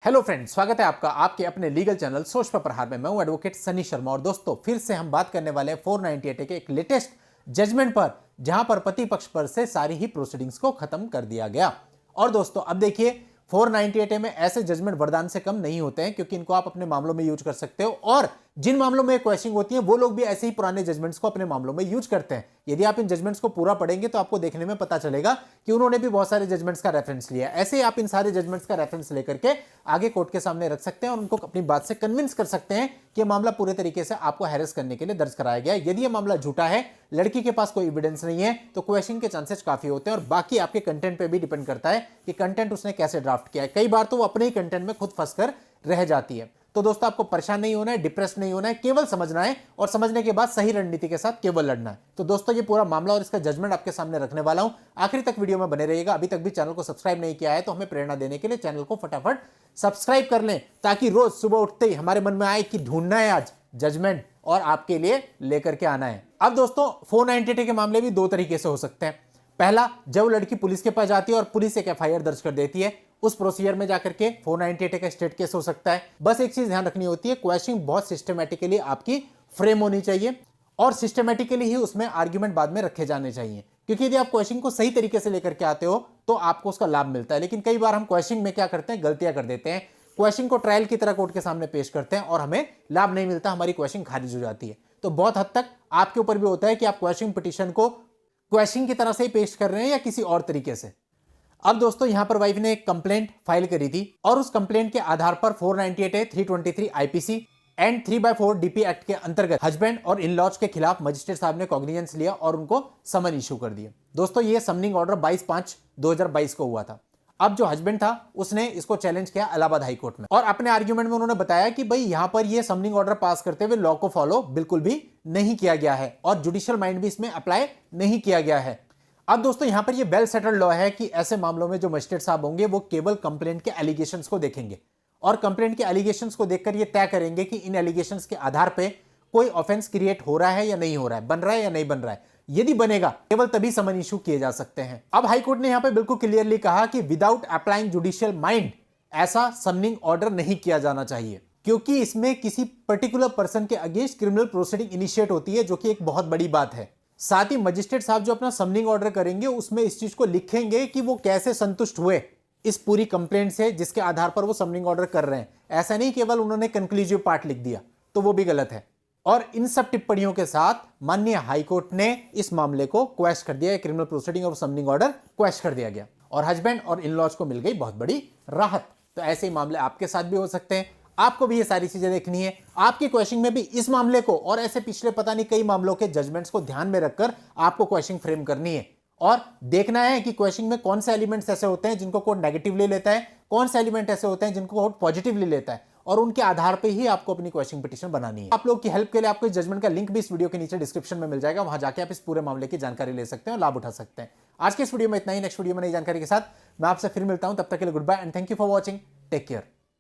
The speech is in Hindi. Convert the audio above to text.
हेलो फ्रेंड्स, स्वागत है आपका आपके अपने लीगल चैनल सोच पर प्रहार में। मैं हूं एडवोकेट सनी शर्मा और दोस्तों फिर से हम बात करने वाले हैं 498 के एक लेटेस्ट जजमेंट पर, जहां पर पति पक्ष पर से सारी ही प्रोसीडिंग्स को खत्म कर दिया गया। और दोस्तों अब देखिए 498 में ऐसे जजमेंट वरदान से कम नहीं होते हैं, क्योंकि इनको आप अपने मामलों में यूज कर सकते हो और जिन मामलों में क्वेश्चन होती है वो लोग भी ऐसे ही पुराने जजमेंट्स को अपने मामलों में यूज करते हैं। यदि आप इन जजमेंट्स को पूरा पढ़ेंगे तो आपको देखने में पता चलेगा कि उन्होंने भी बहुत सारे जजमेंट्स का रेफरेंस लिया। ऐसे ही आप इन सारे जजमेंट्स का रेफरेंस लेकर के आगे कोर्ट के सामने रख सकते हैं और उनको अपनी बात से कन्विंस कर सकते हैं कि मामला पूरे तरीके से आपको हैरेस करने के लिए दर्ज कराया गया है। यदि यह मामला झूठा है, लड़की के पास कोई एविडेंस नहीं है, तो क्वेश्चन के चांसेस काफी होते हैं और बाकी आपके कंटेंट पे भी डिपेंड करता है कि कंटेंट उसने कैसे ड्राफ्ट किया है। कई बार तो वो अपने ही कंटेंट में खुद फंसकर रह जाती है। तो दोस्तों आपको परेशान नहीं होना है, डिप्रेस नहीं होना है, केवल समझना है और समझने के बाद सही रणनीति के साथ केवल लड़ना है। तो दोस्तों ये पूरा मामला और इसका जजमेंट आपके सामने रखने वाला हूं, आखिर तक वीडियो में बने रहिएगा। अभी तक भी चैनल को सब्सक्राइब नहीं किया है तो हमें प्रेरणा देने के लिए चैनल को फटाफट सब्सक्राइब कर लें, ताकि रोज सुबह उठते ही हमारे मन में आए कि ढूंढना है आज जजमेंट और आपके लिए लेकर के आना है। अब दोस्तों 498 के मामले भी दो तरीके से हो सकते हैं। पहला, जब लड़की पुलिस के पास जाती है और पुलिस एक एफआईआर दर्ज कर देती है, उस प्रोसीजर में जाकर के 498 का स्टेट केस हो सकता है। बस एक चीज ध्यान रखनी होती है, क्वेश्चन बहुत सिस्टमैटिकली आपकी फ्रेम होनी चाहिए और सिस्टमैटिकली ही उसमें आर्ग्यूमेंट बाद में रखे जाने चाहिए, क्योंकि यदि आप क्वेश्चन को सही तरीके से लेकर के आते हो तो आपको उसका लाभ मिलता है। लेकिन कई बार हम क्वेश्चन में क्या करते हैं, गलतियां कर देते हैं, क्वेश्चन को ट्रायल की तरह कोर्ट के सामने पेश करते हैं और हमें लाभ नहीं मिलता, हमारी क्वेश्चन खारिज हो जाती है। तो बहुत हद तक आपके ऊपर भी होता है कि आप क्वेश्चन पिटीशन को क्वेश्चन की तरह से ही पेश कर रहे हैं या किसी और तरीके से। अब दोस्तों यहां पर वाइफ ने एक कंप्लेंट फाइल करी थी और उस कंप्लेंट के आधार पर 498 323 आईपीसी एंड 3/4 डीपी एक्ट के अंतर्गत हस्बैंड और इन लॉज के खिलाफ मजिस्ट्रेट साहब ने कॉग्निजेंस लिया और उनको समन इशू कर दिया। दोस्तों ये समनिंग ऑर्डर 22/5/2022 को हुआ था। अब जो हस्बैंड था उसने इसको चैलेंज किया इलाहाबाद हाई कोर्ट में और अपने आर्ग्यूमेंट में उन्होंने बताया कि भाई यहां पर ये समनिंग ऑर्डर पास करते हुए लॉ को फॉलो बिल्कुल भी नहीं किया गया है और जुडिशियल माइंड भी इसमें अप्लाई नहीं किया गया है। अब दोस्तों यहां पर ये वेल सेटल्ड लॉ है कि ऐसे मामलों में जो मजिस्ट्रेट साहब होंगे वो केवल कंप्लेंट के एलिगेशंस को देखेंगे और कंप्लेंट के एलिगेशंस को देखकर ये तय करेंगे कि इन एलिगेशंस के आधार पे कोई ऑफेंस क्रिएट हो रहा है या नहीं हो रहा है, बन रहा है या नहीं बन रहा है। यदि बनेगा केवल तभी समन इशू किए जा सकते हैं। अब हाईकोर्ट ने यहां पे बिल्कुल क्लियरली कहा कि विदाउट अप्लाइंग जुडिशियल माइंड ऐसा समनिंग ऑर्डर नहीं किया जाना चाहिए, क्योंकि इसमें किसी पर्टिकुलर पर्सन के अगेंस्ट क्रिमिनल प्रोसीडिंग इनिशिएट होती है, जो कि एक बहुत बड़ी बात है। साथ ही मजिस्ट्रेट साहब जो अपना समनिंग ऑर्डर करेंगे उसमें इस चीज को लिखेंगे कि वो कैसे संतुष्ट हुए इस पूरी कंप्लेंट से जिसके आधार पर वो समनिंग ऑर्डर कर रहे हैं। ऐसा नहीं केवल उन्होंने कंक्लूसिव पार्ट लिख दिया, तो वो भी गलत है। और इन सब टिप्पणियों के साथ माननीय हाईकोर्ट ने इस मामले को क्वैश कर दिया, क्रिमिनल प्रोसीडिंग और समनिंग ऑर्डर क्वैश कर दिया गया और हस्बैंड और इन लॉज को मिल गई बहुत बड़ी राहत। तो ऐसे ही मामले आपके साथ भी हो सकते हैं। आपको भी ये सारी चीजें देखनी है, आपकी क्वेश्चन में भी इस मामले को और ऐसे पिछले पता नहीं कई मामलों के जजमेंट्स को ध्यान में रखकर आपको क्वेश्चन फ्रेम करनी है और देखना है कि क्वेश्चन में कौन से एलिमेंट्स ऐसे होते हैं जिनको कोर्ट नेगेटिवली लेता है, कौन से एलिमेंट ऐसे होते हैं जिनको कोर्ट पॉजिटिवली लेता है और उनके आधार पर ही आपको अपनी क्वेश्चन पिटीशन बनानी है। आप लोग की हेल्प के लिए आपको इस जजमेंट का लिंक भी इस वीडियो के नीचे डिस्क्रिप्शन में मिल जाएगा, वहां जाकर आप इस पूरे मामले की जानकारी ले सकते हैं और लाभ उठा सकते हैं। आज के इस वीडियो में इतना ही, नेक्स्ट वीडियो में नई जानकारी के साथ मैं आपसे फिर मिलता हूं, तब तक के लिए good bye and thank you for watching, take care.